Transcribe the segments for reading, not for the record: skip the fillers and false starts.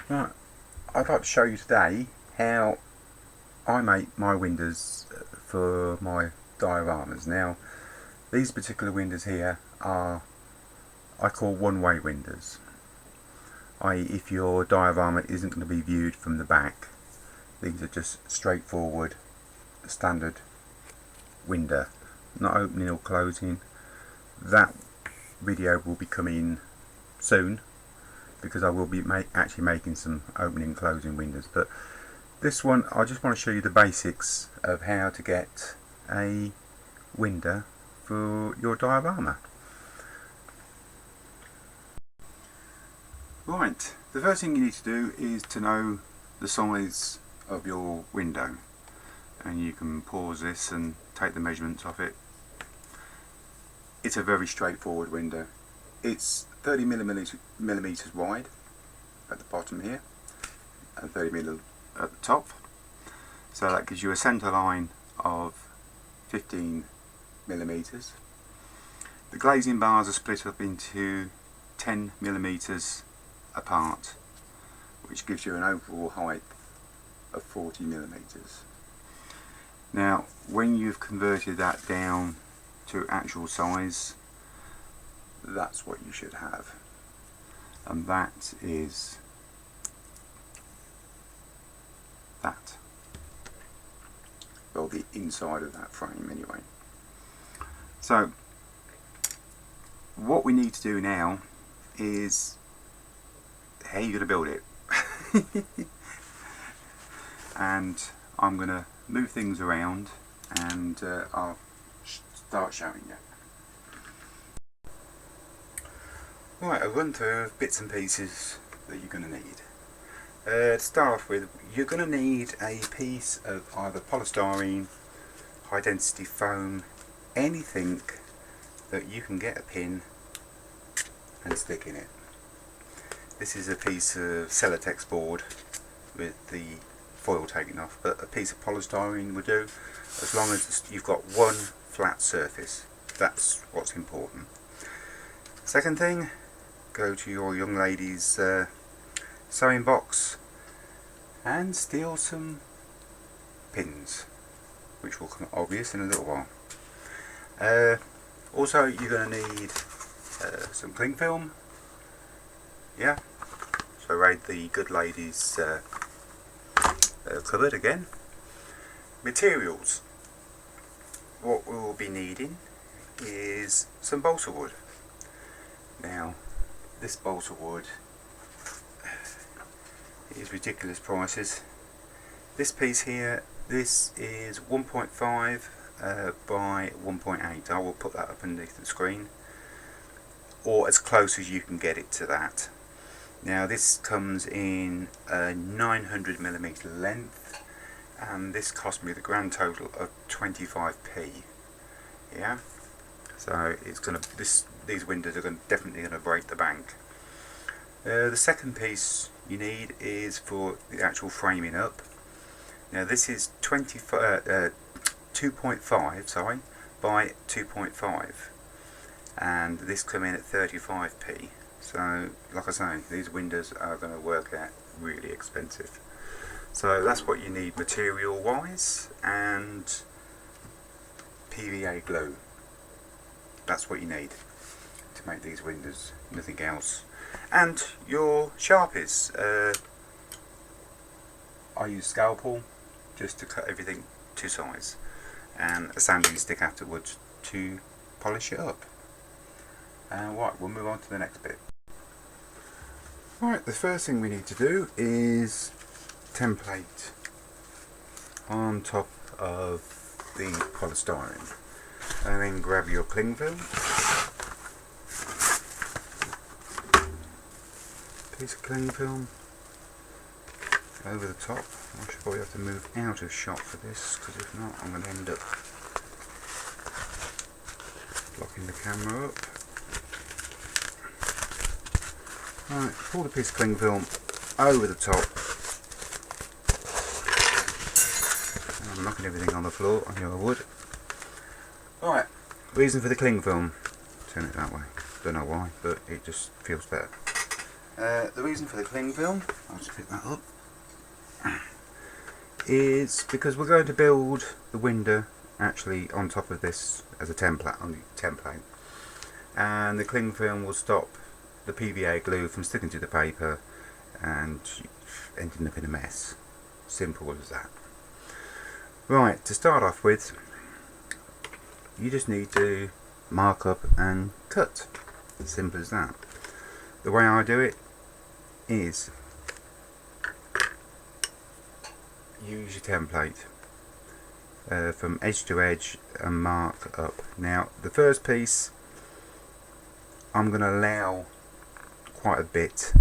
Right, I'd like to show you today how I make my windows for my dioramas. Now, these particular windows here are, I call one-way windows. I.e., if your diorama isn't going to be viewed from the back, these are just straightforward, standard window, not opening or closing. That video will be coming soon, because I will be actually making some opening and closing windows. But this one, I just want to show you the basics of how to get a window for your diorama. Right, the first thing you need to do is to know the size of your window, and you can pause this and take the measurements of it. It's a very straightforward window. It's 30 millimeters wide at the bottom here and 30 millimeters at the top, so that gives you a center line of 15 millimeters. The glazing bars are split up into 10 millimeters apart, which gives you an overall height of 40 millimeters. Now, when you've converted that down to actual size, that's what you should have, and that is that. Well, the inside of that frame anyway. So what we need to do now is how you're going to build it. And I'm going to move things around and I'll start showing you. Right, a run through of bits and pieces that you're going to need. To start off with, you're going to need a piece of either polystyrene, high density foam, anything that you can get a pin and stick in it. This is a piece of Celotex board with the foil taken off, but a piece of polystyrene will do, as long as you've got one flat surface. That's what's important. Second thing, go to your young lady's sewing box and steal some pins, which will come obvious in a little while. Also, you're going to need some cling film. Yeah, so raid the good lady's cupboard again. Materials. What we will be needing is some balsa wood. Now, this balsa wood is ridiculous prices. This piece here, this is 1.5 by 1.8. I will put that up underneath the screen, or as close as you can get it to that. Now, this comes in a 900 millimeter length, and this cost me the grand total of 25p. Yeah, so it's gonna, these windows are definitely gonna break the bank. The second piece you need is for the actual framing up. Now, this is 2.5 by 2.5, and this come in at 35p. So, like I say, these windows are going to work out really expensive. So that's what you need material wise, and PVA glue. That's what you need to make these windows, nothing else. And your Sharpies. I use scalpel just to cut everything to size, and a sanding stick afterwards to polish it up. And right, we'll move on to the next bit. Right, the first thing we need to do is template on top of the polystyrene, and then grab your cling film, piece of cling film over the top. I should probably have to move out of shot for this, because if not I'm going to end up blocking the camera up. Right, pull the piece of cling film over the top. I'm knocking everything on the floor, I knew I would. Right, reason for the cling film. Turn it that way. Don't know why, but it just feels better. The reason for the cling film, I'll just pick that up, is because we're going to build the window actually on top of this as a template, and the cling film will stop the PVA glue from sticking to the paper and ending up in a mess. Simple as that. Right, to start off with, you just need to mark up and cut. Simple as that. The way I do it is use your template from edge to edge and mark up. Now the first piece I'm going to allow quite a bit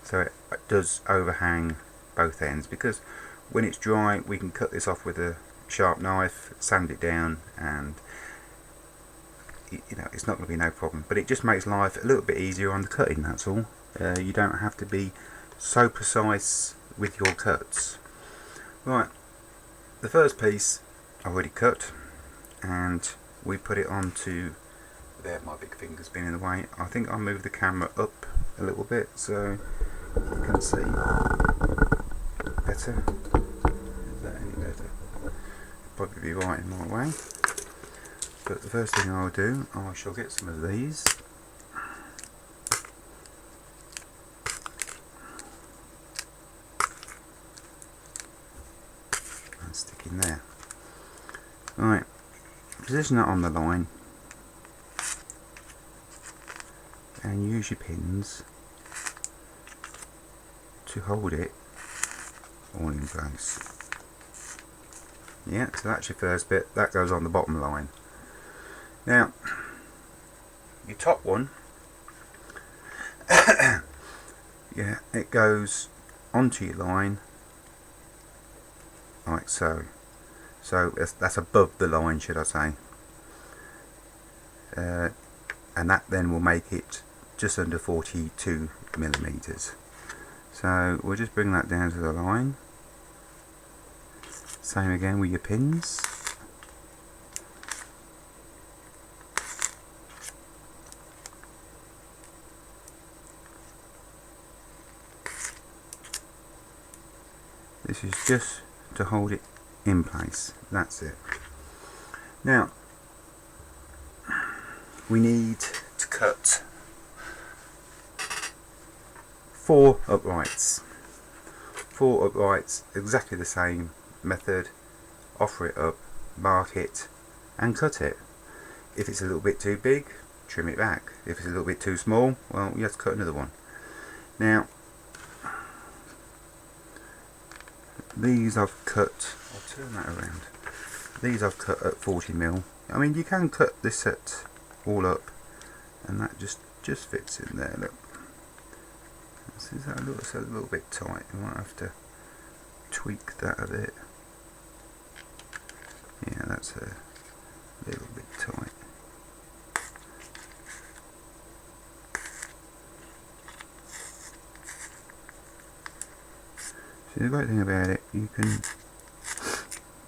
so it does overhang both ends, because when it's dry we can cut this off with a sharp knife, sand it down, and you know, it's not going to be no problem, but it just makes life a little bit easier on the cutting, that's all. You don't have to be so precise with your cuts. Right, the first piece I've already cut and we put it onto there. My big finger's been in the way. I think I'll move the camera up a little bit so you can see better. Is that any better? Probably be right in my way. But the first thing I'll do, I shall get some of these and stick in there. Right, position that on the line and use your pins to hold it all in place. Yeah, so that's your first bit, that goes on the bottom line. Now, your top one, yeah, it goes onto your line like so. So that's above the line, should I say. And that then will make it just under 42 millimeters. So we'll just bring that down to the line. Same again with your pins. This is just to hold it in place, that's it. Now we need to cut 4 uprights. 4 uprights, exactly the same method. Offer it up, mark it and cut it. If it's a little bit too big, trim it back. If it's a little bit too small, well, you have to cut another one. Now these I've cut, I'll turn that around, these I've cut at 40mm. I mean, you can cut this at all up and that just fits in there, look. See, that looks a little bit tight, you might have to tweak that a bit. Yeah, that's a little bit tight. See, the great thing about it, you can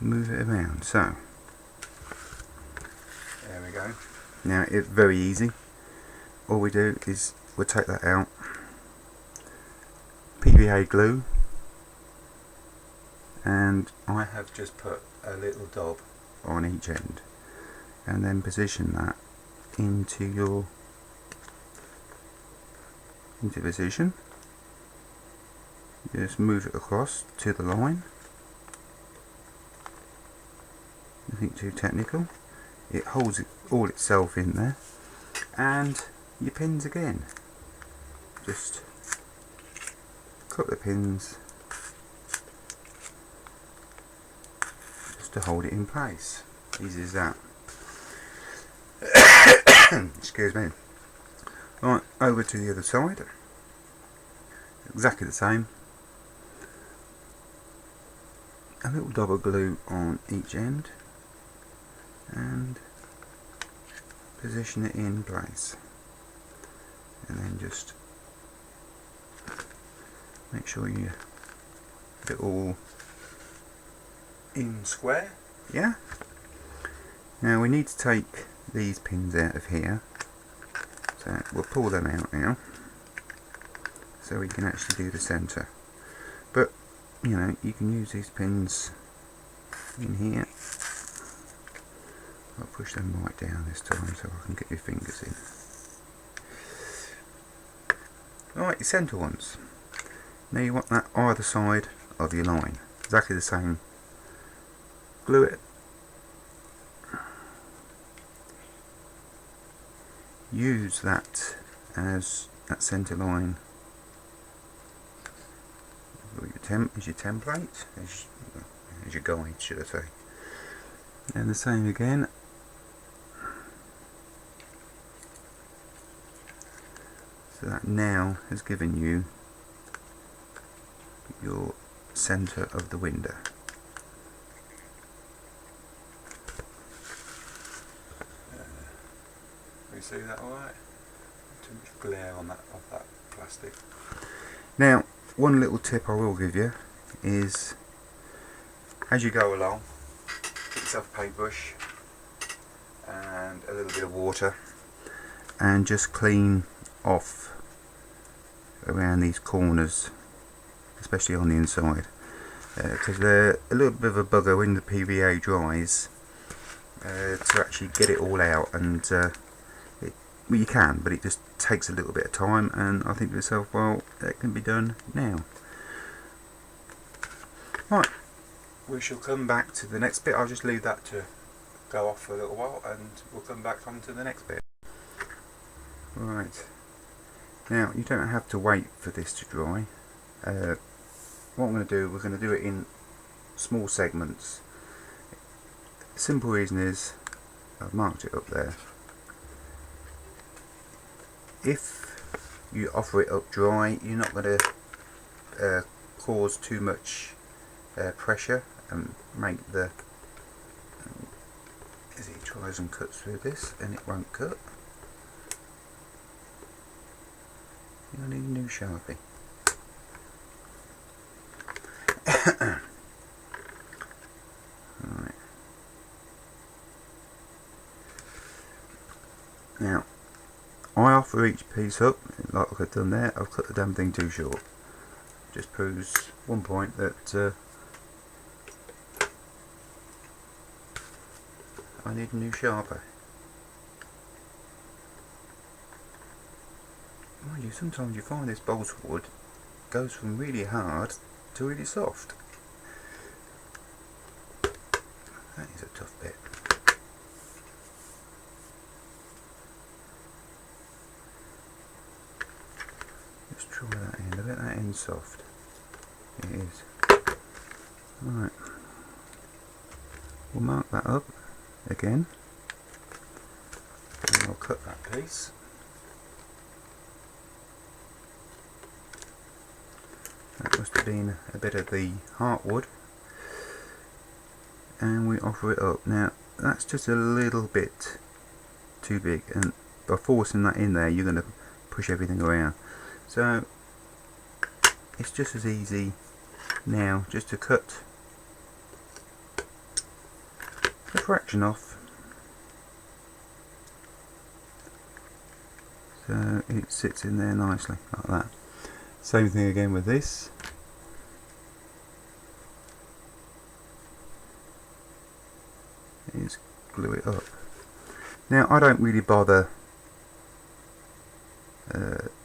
move it around. So there we go. Now it's very easy. All we do is we'll take that out, PVA glue, and I have just put a little dab on each end, and then position that into position. Just move it across to the line. Nothing too technical. It holds it all itself in there. And your pins again. Just cut the pins just to hold it in place. Easy as that. Excuse me. Right, over to the other side. Exactly the same. A little dab of glue on each end and position it in place, and then just make sure you get it all in square. Yeah. Now we need to take these pins out of here, so we'll pull them out now. so we can actually do the centre. But you know, you can use these pins in here. I'll push them right down this time so I can get your fingers in. Alright, your centre ones. Now you want that either side of your line. Exactly the same. Glue it. Use that as that centre line as your template, as your guide, should I say. And the same again. So that now has given you your centre of the window. You see that alright? Too much glare on that off that plastic. Now, one little tip I will give you is, as you go along, get yourself a paintbrush and a little bit of water and just clean off around these corners, especially on the inside, because they're a little bit of a bugger when the PVA dries, to actually get it all out. And well, you can, but it just takes a little bit of time, and I think to myself, well, that can be done now. Right, we shall come back to the next bit. I'll just leave that to go off for a little while and we'll come back on to the next bit. Right, now you don't have to wait for this to dry. What I'm going to do, we're going to do it in small segments. The simple reason is I've marked it up there. If you offer it up dry, you're not going to cause too much pressure and make the as he tries and cuts through this, and it won't cut. You need a new Sharpie. Right. Now, I offer each piece up, like I've done there. I've cut the damn thing too short. Just proves one point that I need a new sharper. Mind you, sometimes you find this balsa wood goes from really hard to really soft. That is a tough bit. Let's try that end. I bet that end's soft. It is. Right. We'll mark that up again. And I'll cut that piece. That must have been a bit of the heartwood. And we offer it up. Now, that's just a little bit too big, and by forcing that in there, you're going to push everything around. So, it's just as easy now just to cut a fraction off. So, it sits in there nicely, like that. Same thing again with this. Is glue it up. Now I don't really bother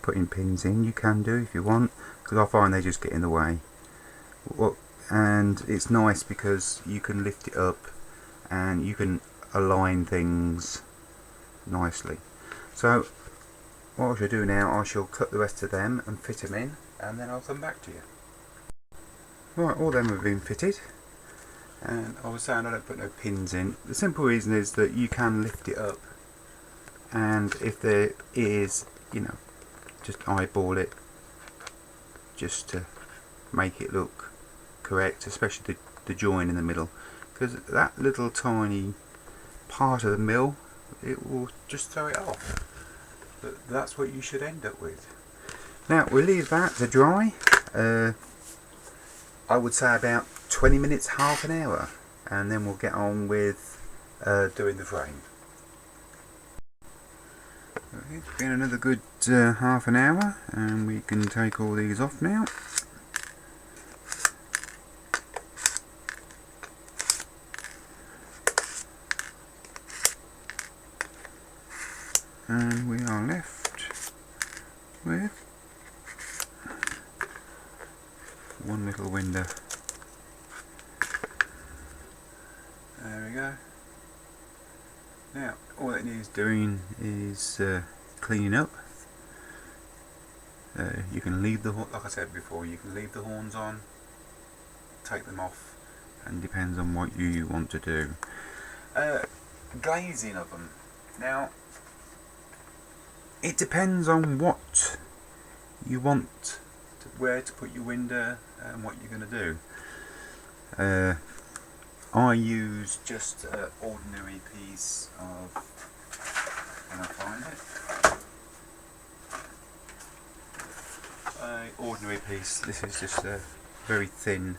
putting pins in. You can do if you want, because I find they just get in the way. And it's nice because you can lift it up and you can align things nicely. So what I shall do now, I shall cut the rest of them and fit them in, and then I'll come back to you. Right, all them have been fitted. And I was saying I don't put no pins in. The simple reason is that you can lift it up, and if there is, you know, just eyeball it just to make it look correct, especially the join in the middle, because that little tiny part of the mill, it will just throw it off. But that's what you should end up with. Now we'll leave that to dry. I would say about 20 minutes, half an hour, and then we'll get on with doing the frame. It's been another good half an hour, and we can take all these off now. And we are left with one little window. There we go. Now all it needs doing is cleaning up. You can leave the, like I said before, you can leave the horns on, take them off, and depends on what you want to do. Glazing of them. Now it depends on what you want, where to put your window and what you're going to do. I use just an ordinary piece of, can I find it? Ordinary piece. This is just a very thin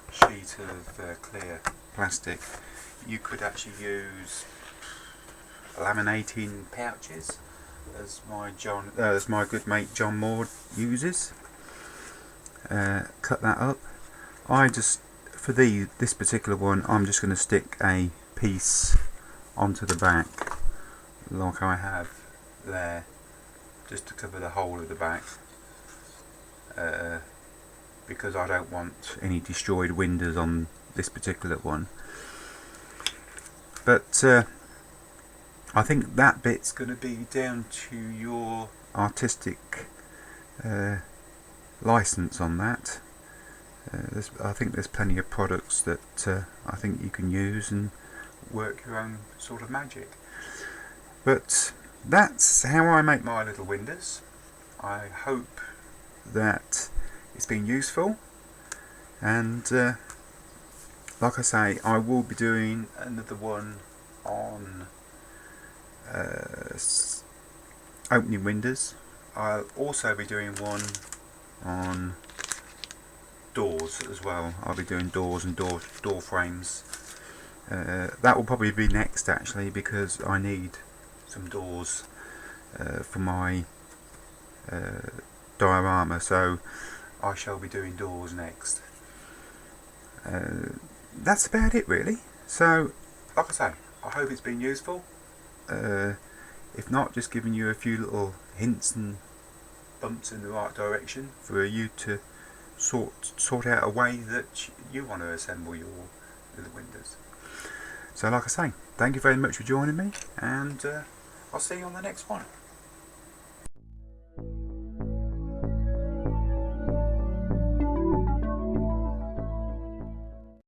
sheet of clear plastic. You could actually use laminating pouches, as my good mate John Moore uses. Cut that up. I just, for this particular one, I'm just going to stick a piece onto the back, like I have there, just to cover the whole of the back, because I don't want any destroyed windows on this particular one. But I think that bit's going to be down to your artistic license on that. I think there's plenty of products that I think you can use and work your own sort of magic. But that's how I make my little windows. I hope that it's been useful, and like I say, I will be doing another one on opening windows. I'll also be doing one on doors as well. I'll be doing doors and door frames. That will probably be next, actually, because I need some doors for my diorama, so I shall be doing doors next. That's about it, really. So, like I say, I hope it's been useful. If not, just giving you a few little hints and bumps in the right direction for you to sort out a way that you want to assemble your little windows. So like I say, thank you very much for joining me, and I'll see you on the next one.